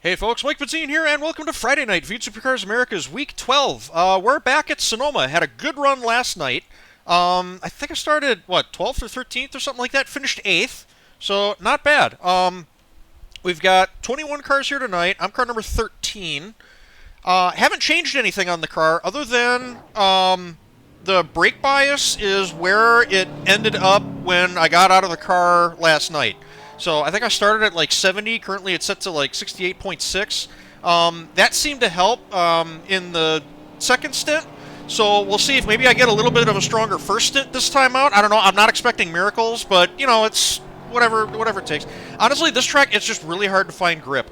Hey folks, Mike Benzine here, and welcome to Friday Night Supercars Americas Week 12. We're back at Sonoma. Had a good run last night. I think I started, 12th or 13th or something like that. Finished 8th, so not bad. We've got 21 cars here tonight. I'm car number 13. Haven't changed anything on the car other than the brake bias is where it ended up when I got out of the car last night. So I think I started at like 70. Currently it's set to like 68.6. That seemed to help in the second stint. So we'll see if maybe I get a little bit of a stronger first stint this time out. I don't know. I'm not expecting miracles, but you know, it's whatever it takes. Honestly, this track, it's just really hard to find grip.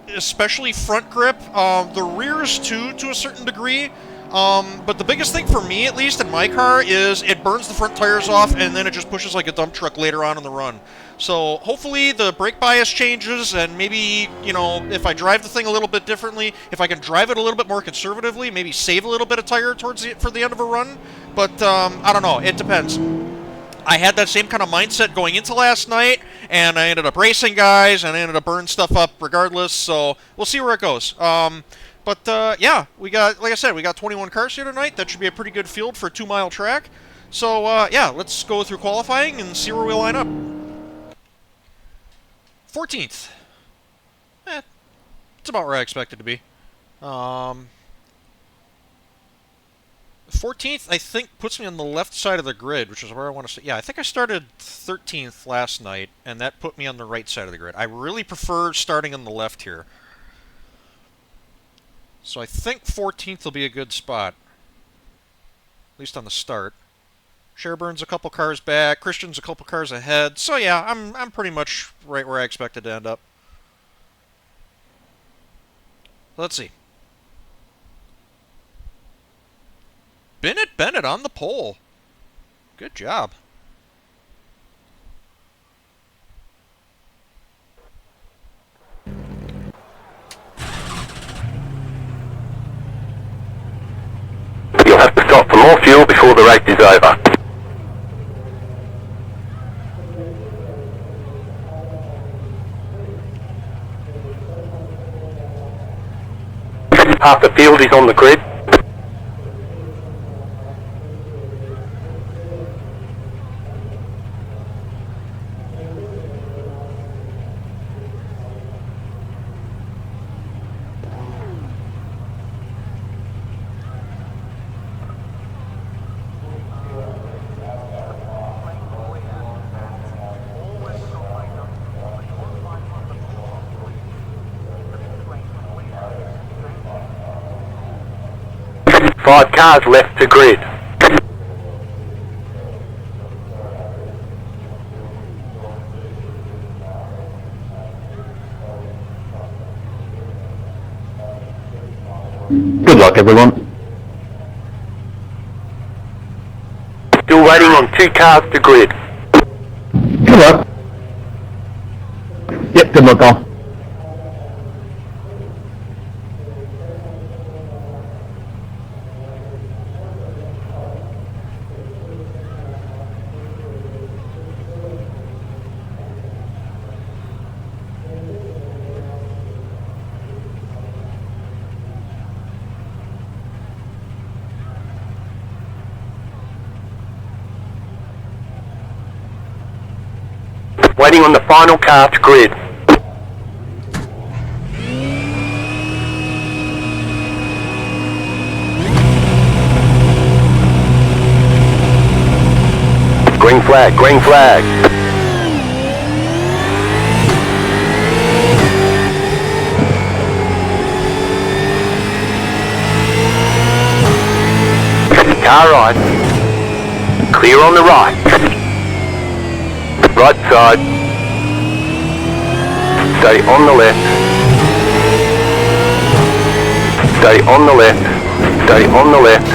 Especially front grip. The rears too, to a certain degree. But the biggest thing for me, at least in my car, is it burns the front tires off and then it just pushes like a dump truck later on in the run. So hopefully the brake bias changes, and maybe, you know, if I drive the thing a little bit differently, if I can drive it a little bit more conservatively, maybe save a little bit of tire for the end of a run. But I don't know. It depends. I had that same kind of mindset going into last night, and I ended up racing guys, and I ended up burning stuff up regardless. So we'll see where it goes. Yeah, we got, like I said, we got 21 cars here tonight. That should be a pretty good field for a 2-mile track. So, yeah, let's go through qualifying and see where we line up. 14th. It's about where I expected to be. 14th, I think, puts me on the left side of the grid, which is where I want to stay. Yeah, I think I started 13th last night, and that put me on the right side of the grid. I really prefer starting on the left here. So I think 14th will be a good spot, at least on the start. Sherburne's a couple cars back, Christian's a couple cars ahead. So yeah, I'm pretty much right where I expected to end up. Let's see. Bennett on the pole. Good job. You'll have to stop for more fuel before the race is over. Half the field is on the grid. Five cars left to grid. Good luck, everyone. Still waiting on 2 cars to grid. Good luck. Yep, good luck all. Waiting on the final car to grid. Green flag, green flag. Car right. Clear on the right. Right side. Stay on the left. Stay on the left. Stay on the left.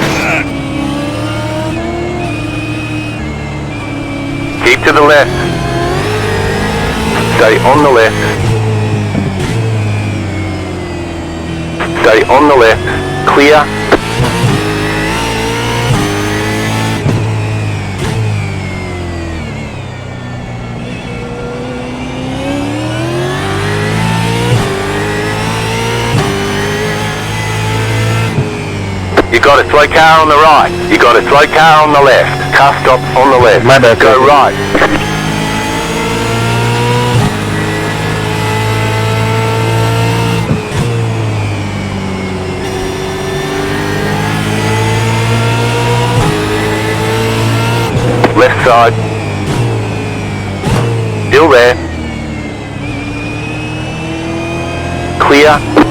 Keep to the left. Stay on the left. Stay on the left. Clear. You got a slow car on the right. You got a slow car on the left. Car stop on the left. My bad, Go sir. right. Left side. Still there. Clear.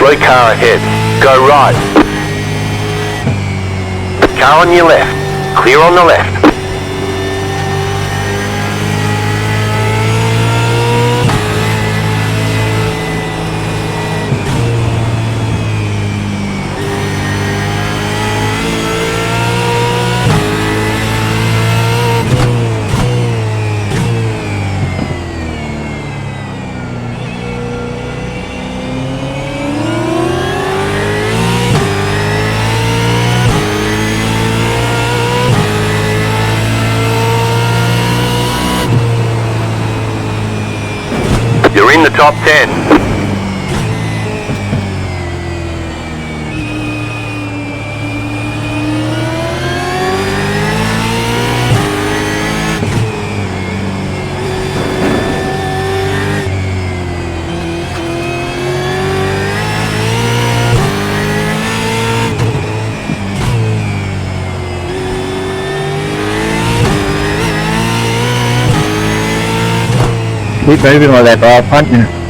Slow car ahead. Go right. Car on your left. Clear on the left. You're in the top 10. Keep moving like that, bro. Punching.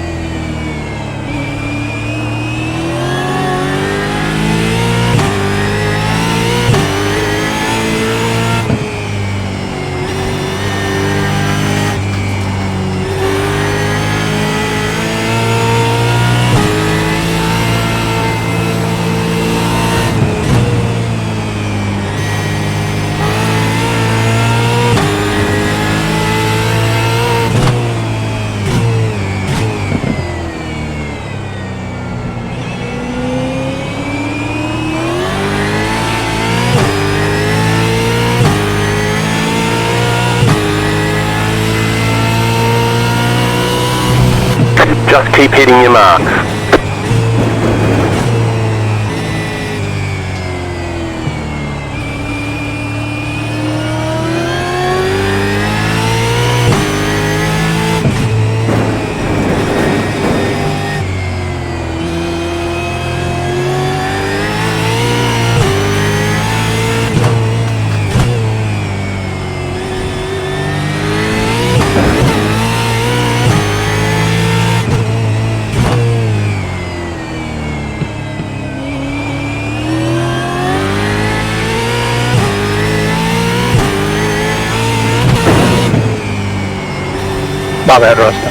Just keep hitting your marks. My bad, Roscoe.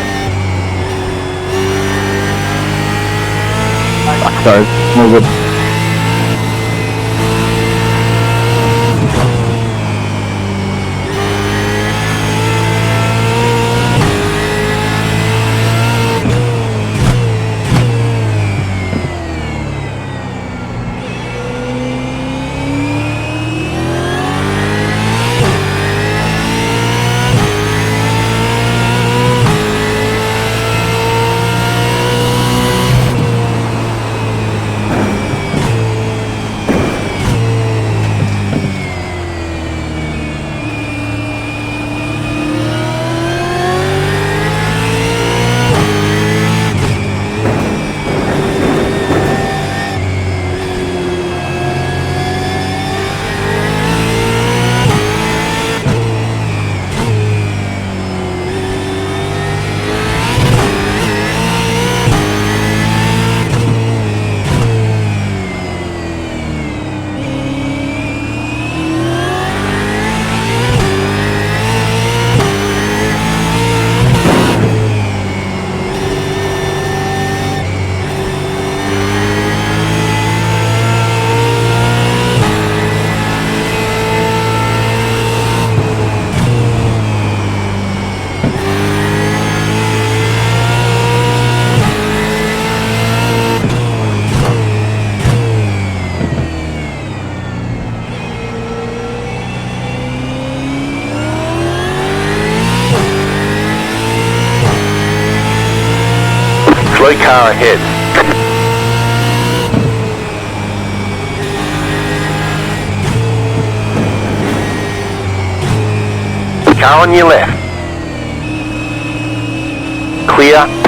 Sorry, no good. slow car ahead. Car on your left. Clear.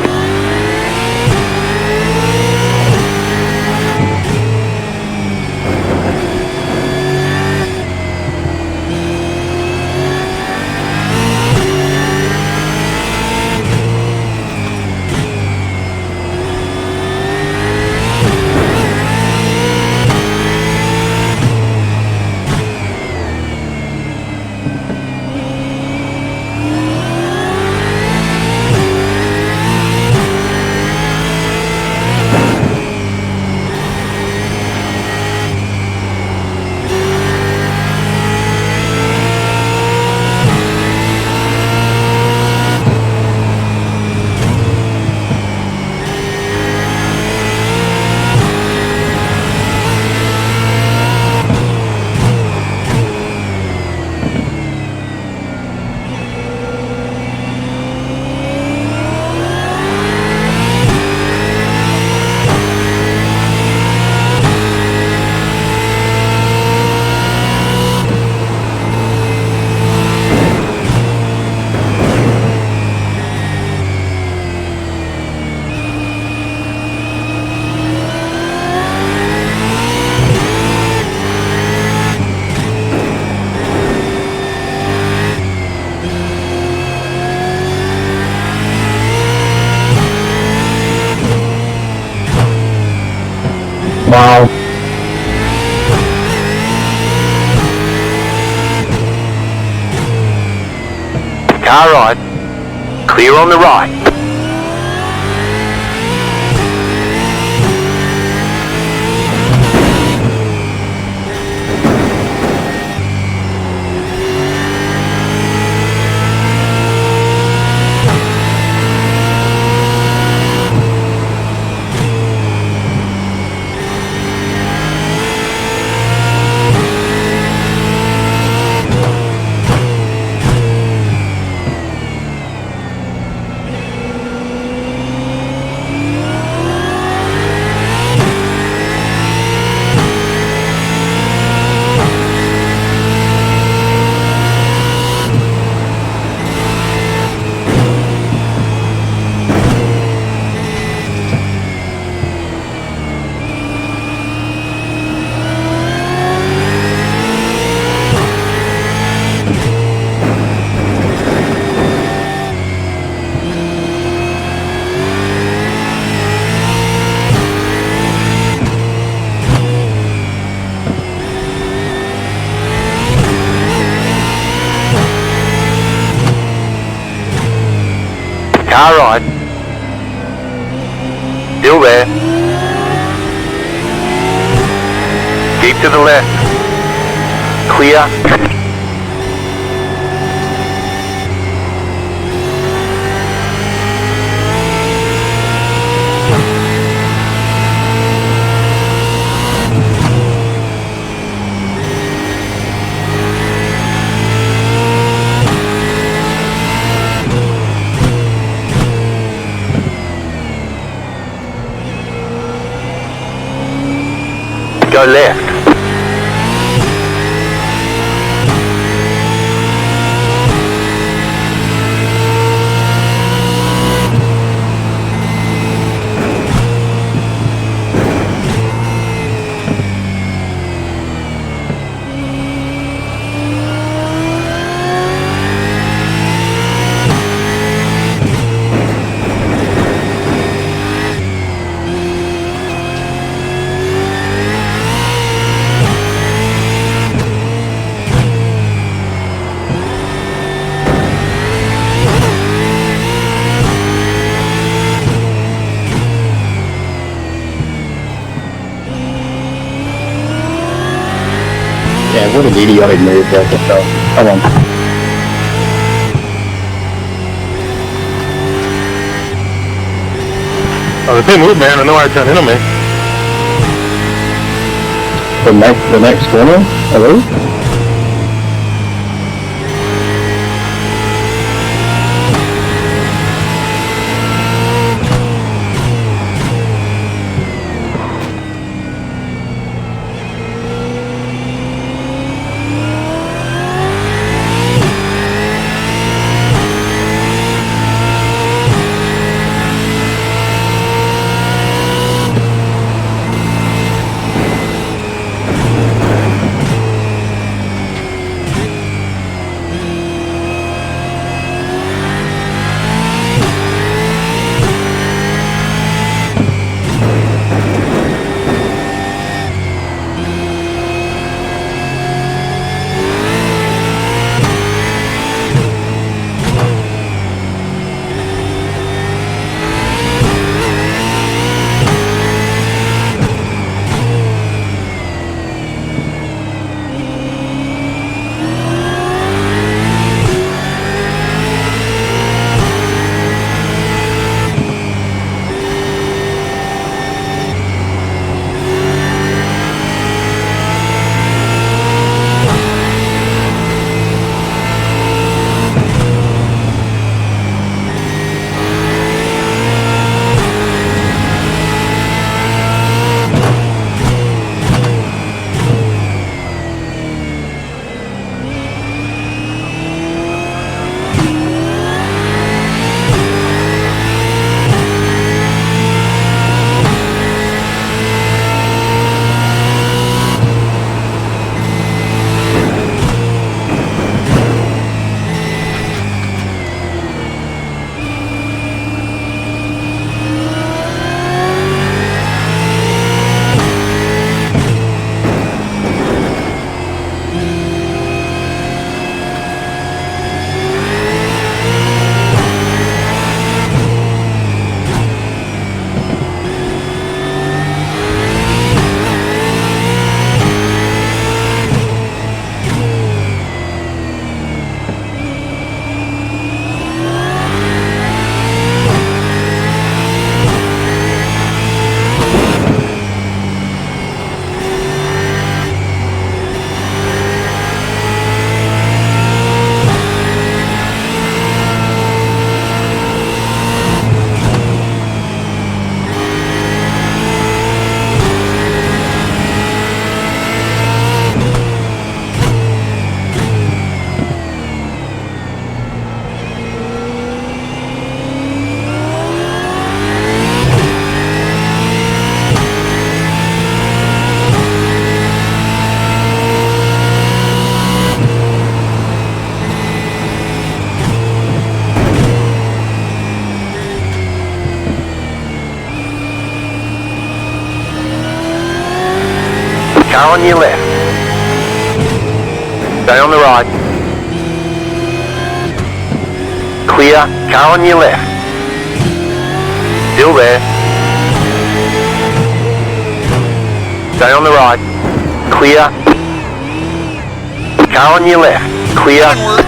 Wow. Car right. Clear on the right. Car right. Still there. Keep to the left. Clear. Go left. Yeah, what an idiotic move that just fell. Come on. Oh, the same move, man. I know I turned in on me. The next corner, hello? Car on your left. Stay on the right. Clear. Car on your left. Still there. Stay on the right. Clear. Car on your left. Clear. Onward.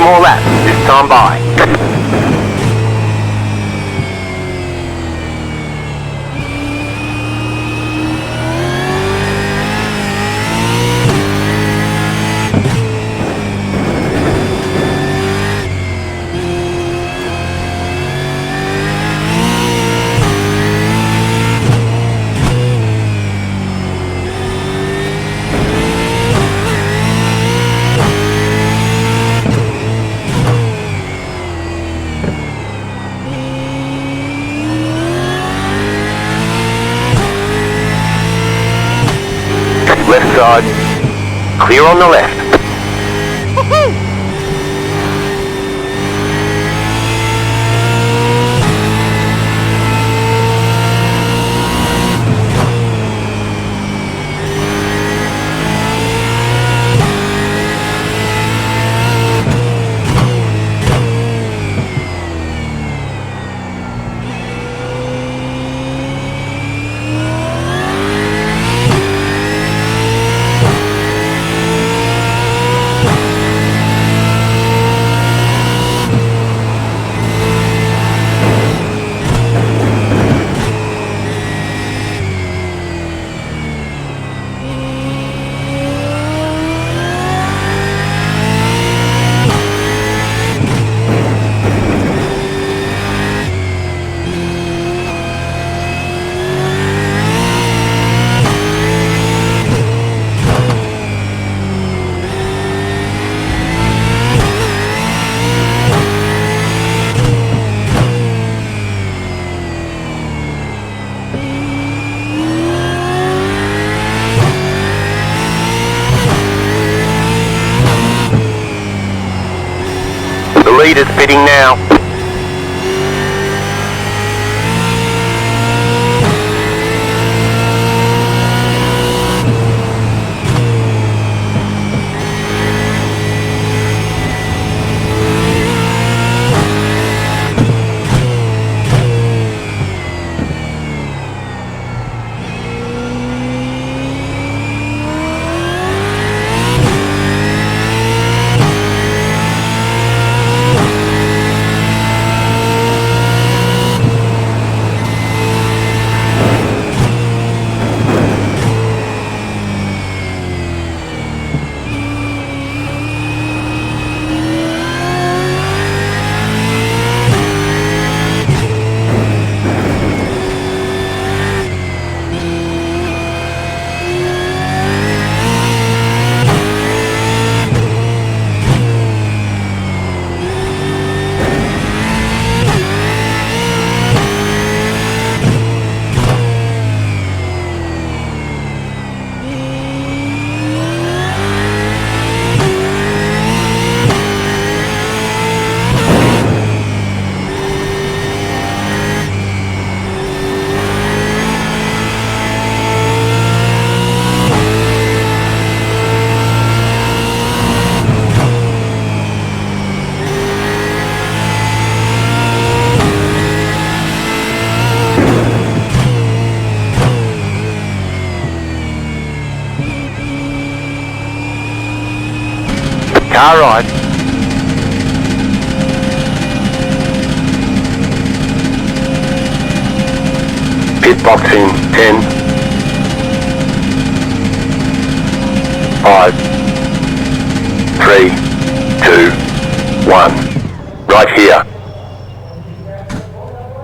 More laps, this time by. Left side. Clear on the left. Leader's pitting now. Car right. Pit box in 10, 5, 3, 2, 1. Right here.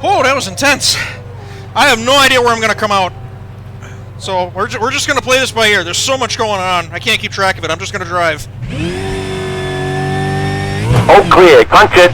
Whoa, that was intense. I have no idea where I'm going to come out. So we're just going to play this by ear. There's so much going on. I can't keep track of it. I'm just going to drive. All clear. Punch it.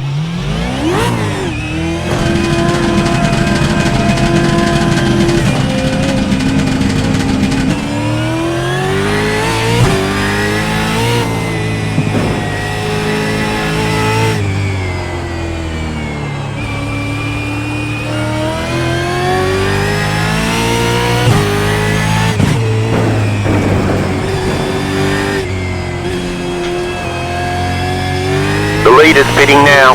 The leader's pitting now.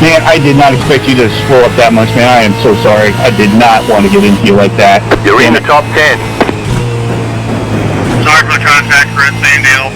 Man, I did not expect you to slow up that much, man. I am so sorry. I did not want to get into you like that. You're in the top 10. Sorry for the contact, Chris. Same deal.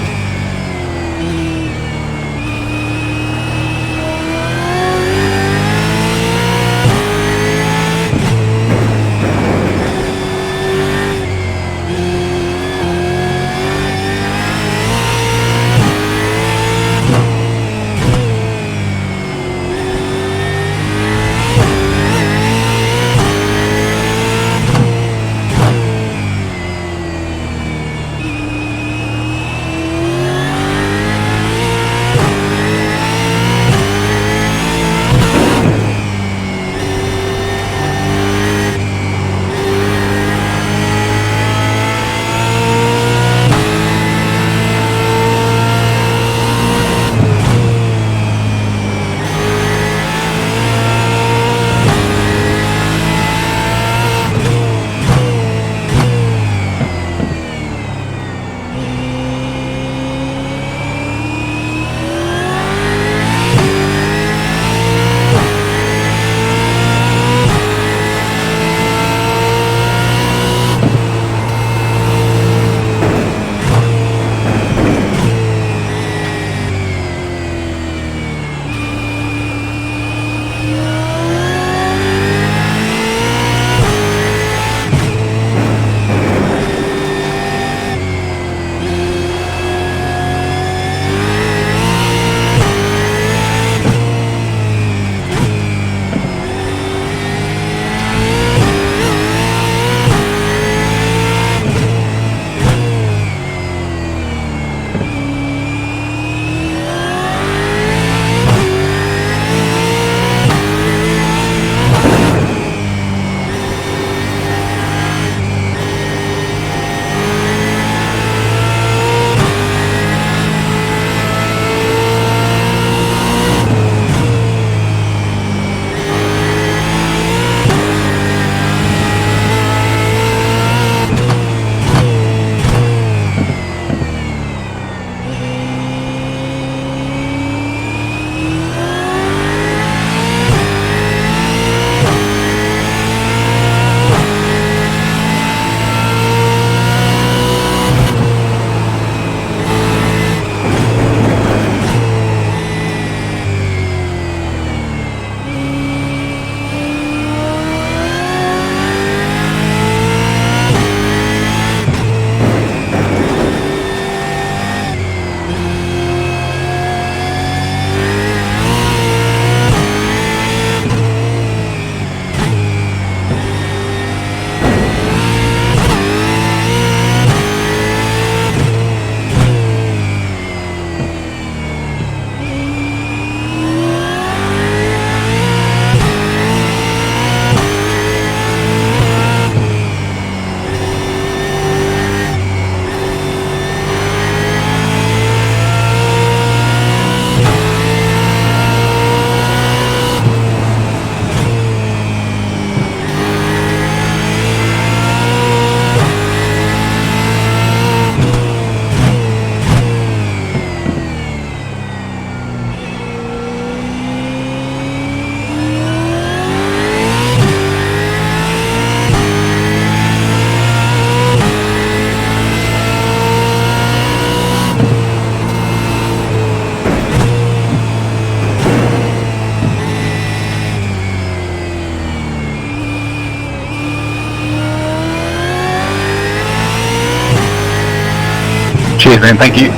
Cheers, man. Thank you.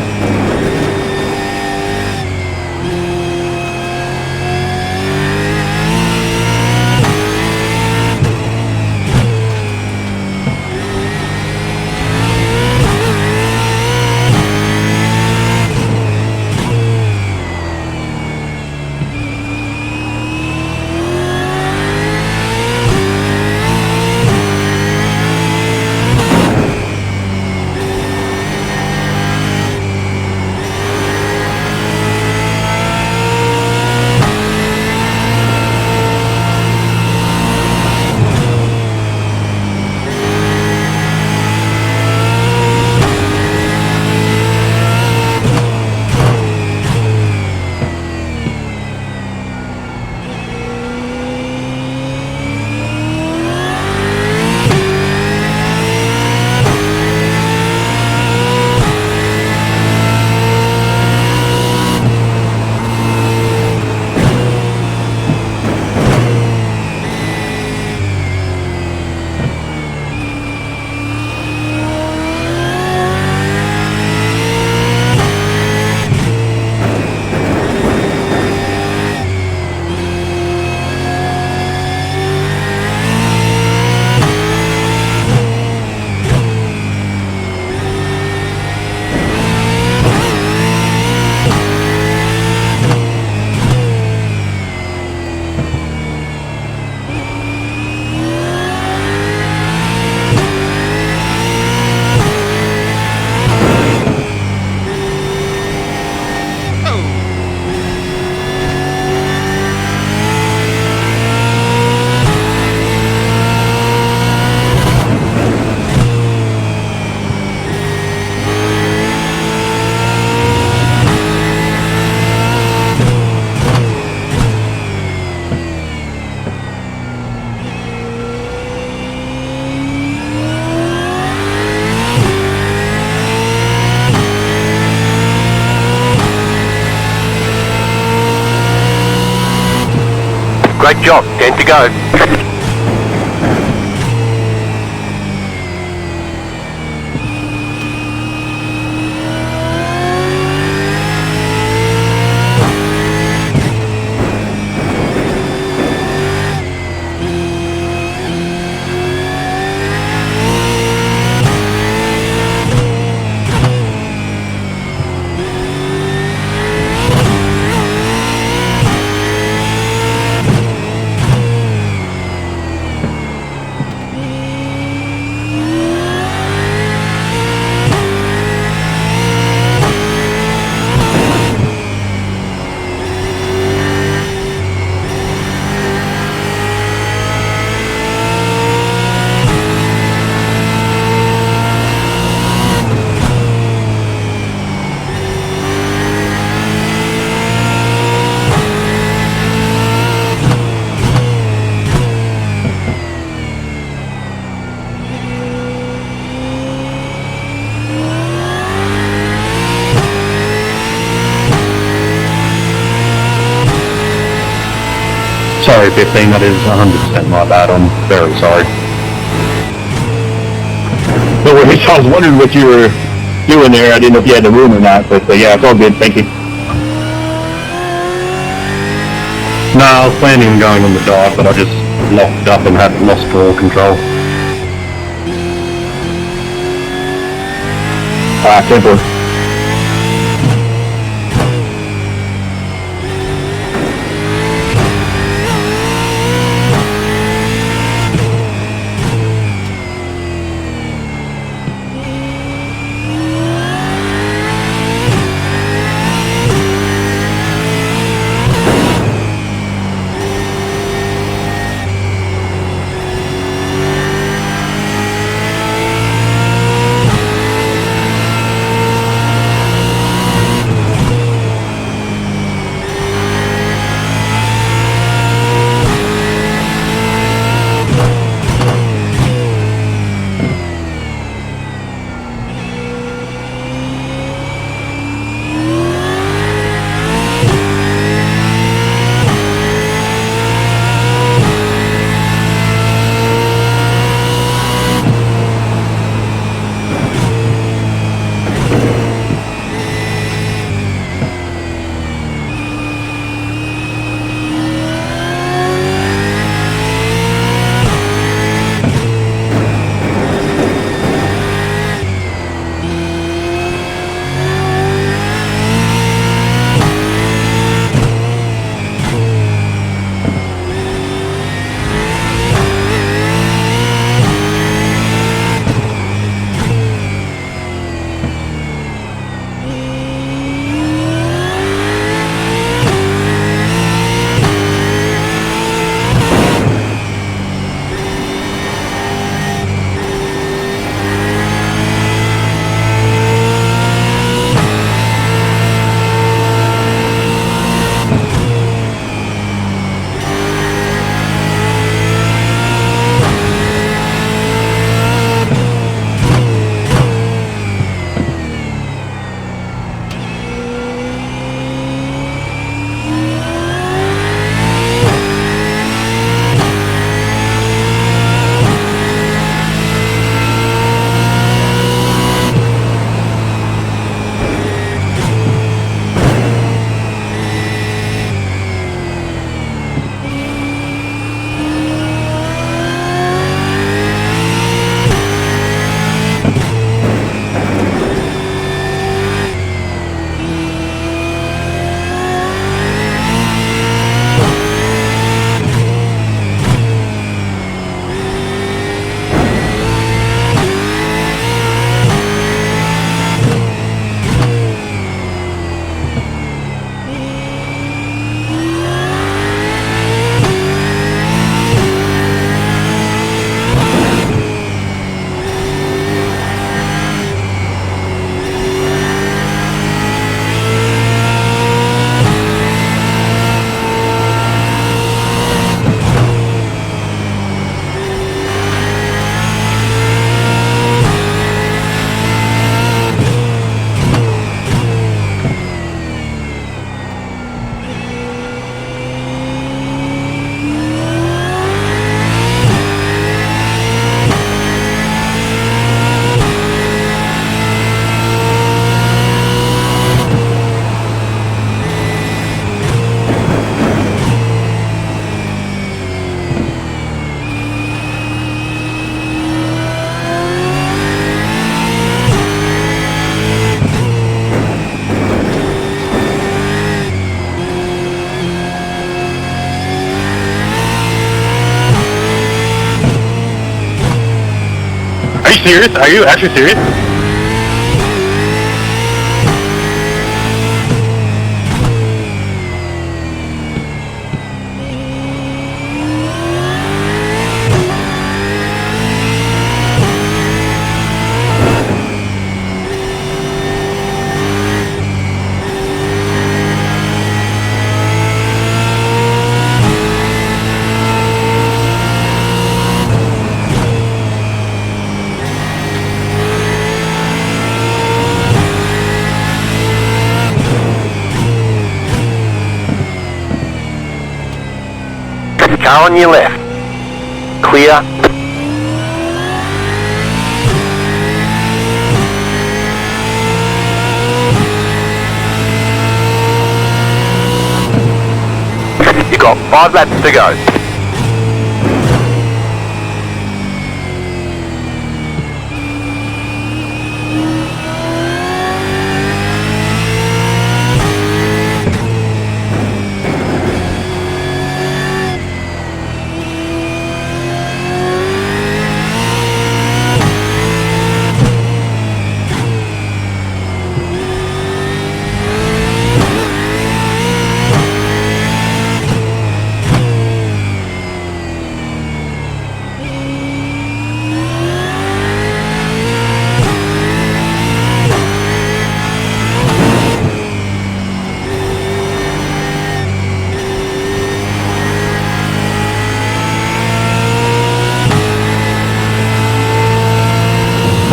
Great job. 10 to go. Sorry, 15, that is 100% my bad. I'm very sorry. No worries, I was wondering what you were doing there. I didn't know if you had the room or not, but yeah, it's all good. Thank you. No, I was planning on going on the dive, but I just locked up and had lost all control. Temper. Are you serious? Are you actually serious? Car on your left. Clear. You got 5 laps to go.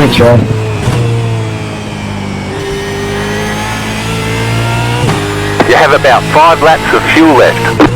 Thanks, Sean. You have about 5 laps of fuel left.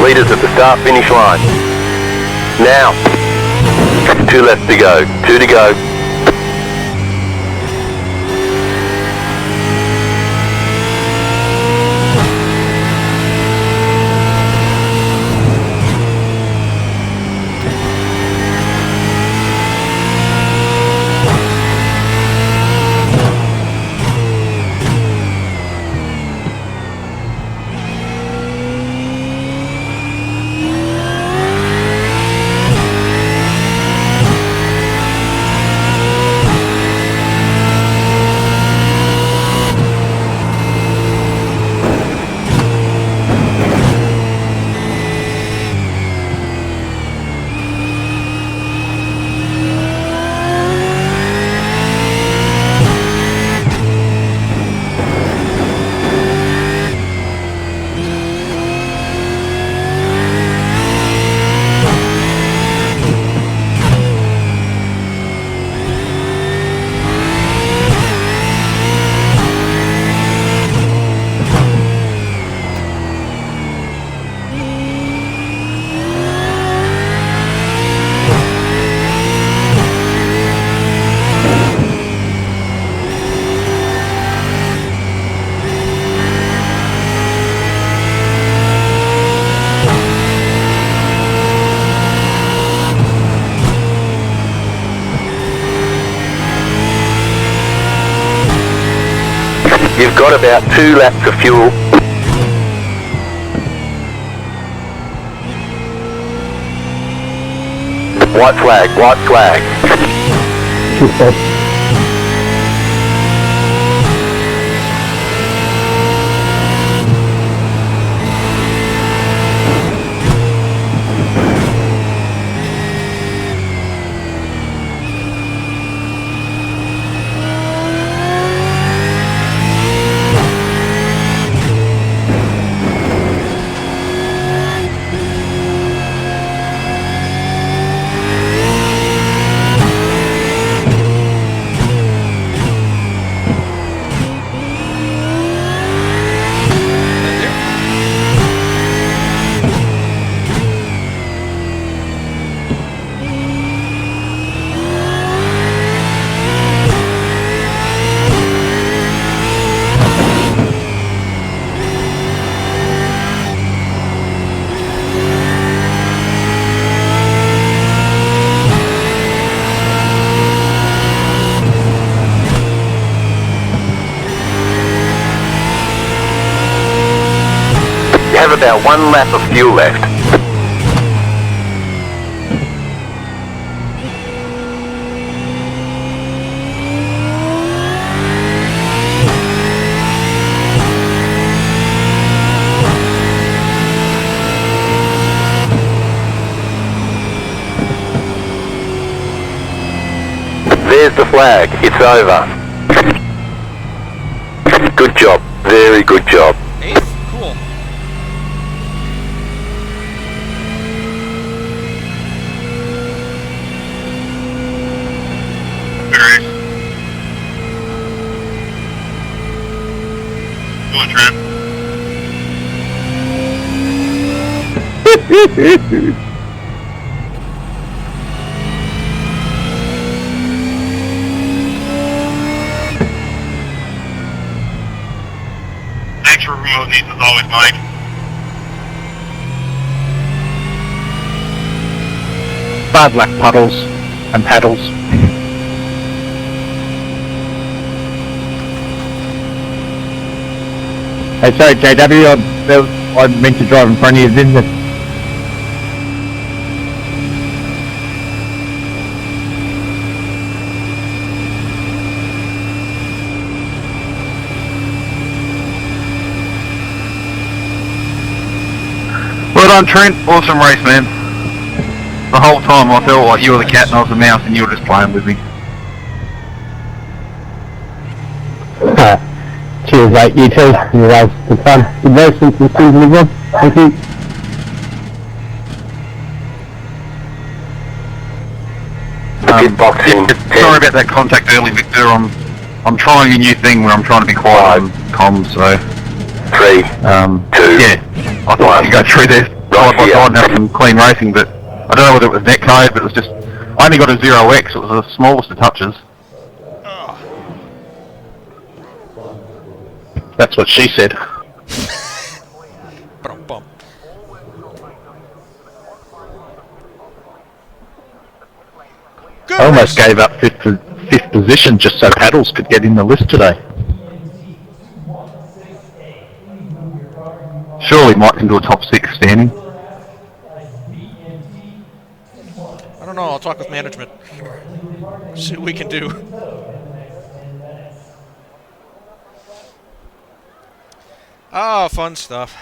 Leaders at the start-finish line. Now. 2 left to go. 2 to go. You've got about 2 laps of fuel. White flag, white flag. Have about 1 lap of fuel left. There's the flag. It's over. Good job. Very good job. 8th? Cool. Good race. Go on, Trent. Thanks for promoting these as always, Mike. Bad luck, puddles and paddles. Hey, sorry, JW, I meant to drive in front of you, didn't I? Well done, Trent. Awesome race, man. The whole time I felt like you were the cat and I was the mouse and you were just playing with me. Cheers, mate. You too. You guys, good fun. Good race since the season again. Thank you. Pit boxing. Sorry about that contact early, Victor. I'm trying a new thing where I'm trying to be quiet on comms, so 3, 2, yeah. I thought I could go through there side by side and have some clean racing, but I don't know whether it was net code, but it was just I only got a 0x. It was the smallest of touches. That's what she said. Bum. Good I almost race. gave up fifth position just so Paddles could get in the list today. Surely Mike can do a top 6 standing. I don't know. I'll talk with management. See what we can do. Oh, fun stuff.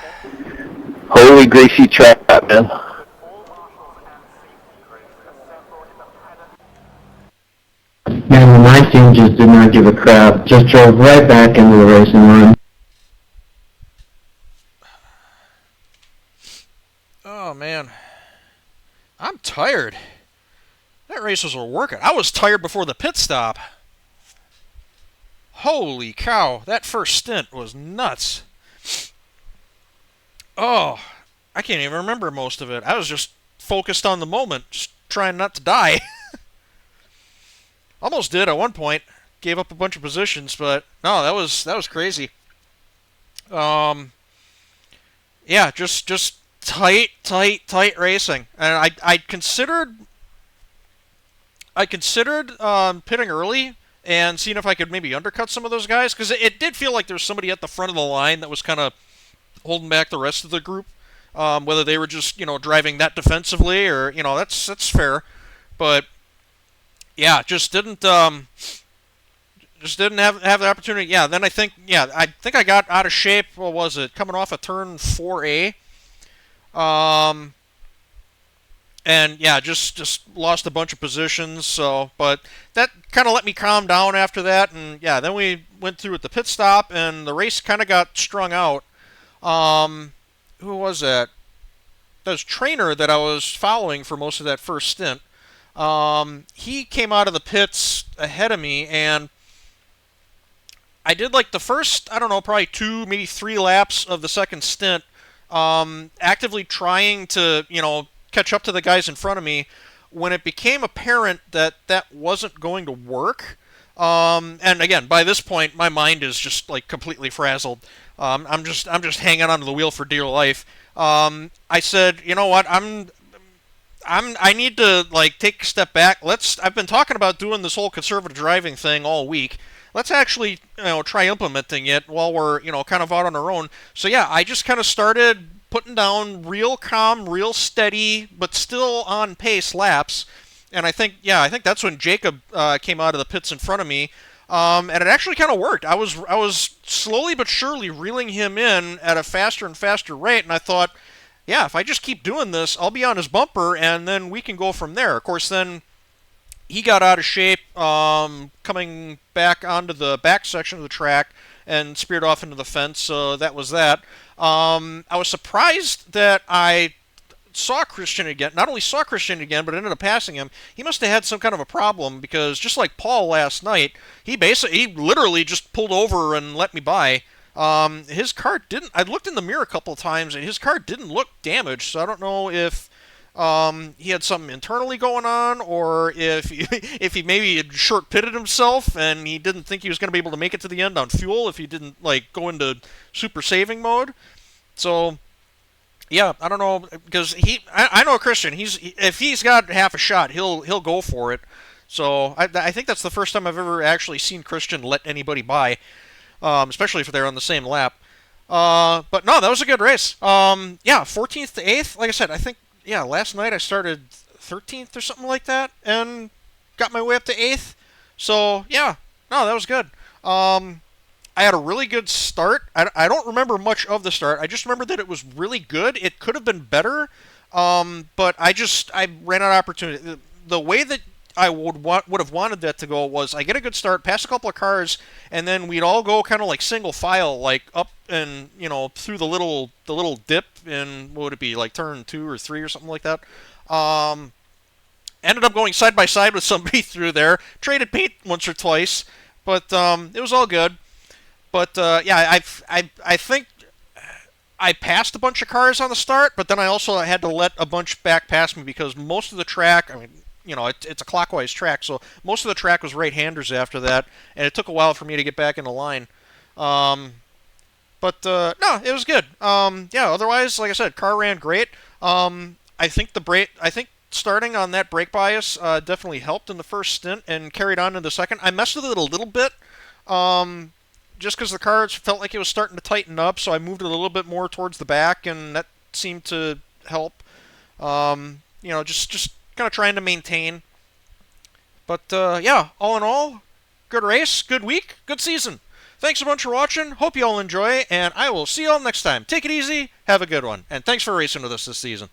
Holy greasy track, man. Man, the nice team just did not give a crap. Just drove right back into the racing line. Oh, man. I'm tired. That race was a workout. I was tired before the pit stop. Holy cow. That first stint was nuts. Oh, I can't even remember most of it. I was just focused on the moment, just trying not to die. Almost did at one point. Gave up a bunch of positions, but no, that was crazy. Yeah, just tight racing. And I considered pitting early and seeing if I could maybe undercut some of those guys, because it did feel like there was somebody at the front of the line that was kind of holding back the rest of the group. Whether they were just driving that defensively or that's fair, but yeah, just didn't have the opportunity. Yeah, then I think I got out of shape. What was it? Coming off of turn 4A. And yeah, just lost a bunch of positions. So, but that kind of let me calm down after that. And yeah, then we went through at the pit stop, and the race kind of got strung out. Who was that? That was Trainer that I was following for most of that first stint. He came out of the pits ahead of me, and I did like the first, I don't know, probably 2, maybe 3 laps of the second stint, actively trying to, catch up to the guys in front of me. When it became apparent that that wasn't going to work, and again, by this point, my mind is just like completely frazzled. I'm just hanging onto the wheel for dear life. I said, you know what, I need to like take a step back. I've been talking about doing this whole conservative driving thing all week. Let's actually, try implementing it while we're, kind of out on our own. So yeah, I just kind of started putting down real calm, real steady, but still on pace laps. And I think that's when Jacob came out of the pits in front of me. And it actually kind of worked. I was slowly but surely reeling him in at a faster and faster rate, and I thought, yeah, if I just keep doing this, I'll be on his bumper, and then we can go from there. Of course, then he got out of shape coming back onto the back section of the track and speared off into the fence, so that was that. I was surprised that I saw Christian again. Not only saw Christian again, but ended up passing him. He must have had some kind of a problem, because just like Paul last night, he literally just pulled over and let me by. His car didn't. I looked in the mirror a couple of times, and his car didn't look damaged. So I don't know if he had something internally going on, or if he maybe had short pitted himself and he didn't think he was going to be able to make it to the end on fuel if he didn't like go into super saving mode. So yeah, I don't know, because I know Christian. If he's got half a shot, he'll go for it. So I think that's the first time I've ever actually seen Christian let anybody by, especially if they're on the same lap. But no, that was a good race. Yeah, 14th to 8th. Like I said, I think last night I started 13th or something like that, and got my way up to 8th. So yeah, no, that was good. I had a really good start. I don't remember much of the start. I just remember that it was really good. It could have been better, but I ran out of opportunity. The way that I would have wanted that to go was I get a good start, pass a couple of cars, and then we'd all go kind of like single file, like up and through the little dip in, what would it be, like turn 2 or 3 or something like that. Ended up going side by side with somebody through there. Traded paint once or twice, but it was all good. But yeah, I think I passed a bunch of cars on the start, but then I also had to let a bunch back past me, because most of the track, I mean, it's a clockwise track, so most of the track was right-handers after that, and it took a while for me to get back in the line. But no, it was good. Yeah, otherwise, like I said, car ran great. I think starting on that brake bias definitely helped in the first stint and carried on in the second. I messed with it a little bit. Just because the car felt like it was starting to tighten up, so I moved it a little bit more towards the back, and that seemed to help. Just kind of trying to maintain. But yeah, all in all, good race, good week, good season. Thanks a bunch for watching. Hope you all enjoy, and I will see you all next time. Take it easy, have a good one, and thanks for racing with us this season.